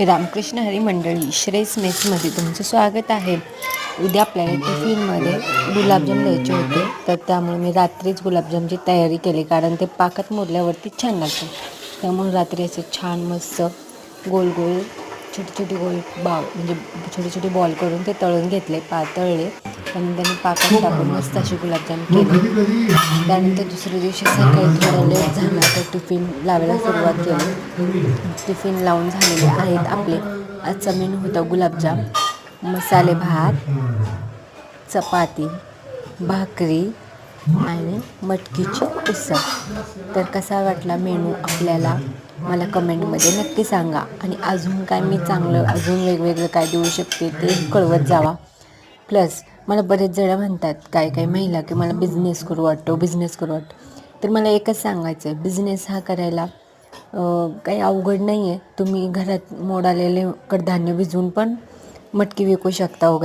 रामकृष्ण हरी मंडळी, श्रेयस मेसमध्ये तुमचं स्वागत आहे. उद्या आपल्याला टिफिनमध्ये गुलाबजाम द्यायचे होते, तर त्यामुळे मी रात्रीच गुलाबजामची तयारी केली, कारण ते पाकात मुरल्यावरती छान लागतं. त्यामुळे रात्री असे छान मस्त गोल गोल छोटे गोल म्हणजे छोटे बॉल करून ते तळून घेतले, तळले आणि त्यांनी पाकात टाकून मस्त असे गुलाबजाम केले. त्यानंतर दुसऱ्या दिवशी सकाळी थोडं लेट झाला तर टिफिन लावायला सुरुवात केली. टिफिन लावून झालेले आहेत आपले. आजचा मेनू होता गुलाबजाम, मसाले भात, चपाती, भाकरी आणि मटकीची उसळ. तर कसा वाटला मेनू आपल्याला मला कमेंटमध्ये नक्की सांगा. आणि अजून काय मी चांगलं अजून वेगवेगळं काय देऊ शकते ते कळवत जावा. प्लस मला बरेच जण म्हणतात काय महिला की मला बिझनेस करू वाटतो. तर मला एकच सांगायचं आहे, बिझनेस हा करायला काही अवघड नाही आहे. तुम्ही घरात मोड आलेले कडधान्य भिजवून पण मटकी विकू शकता वगैरे.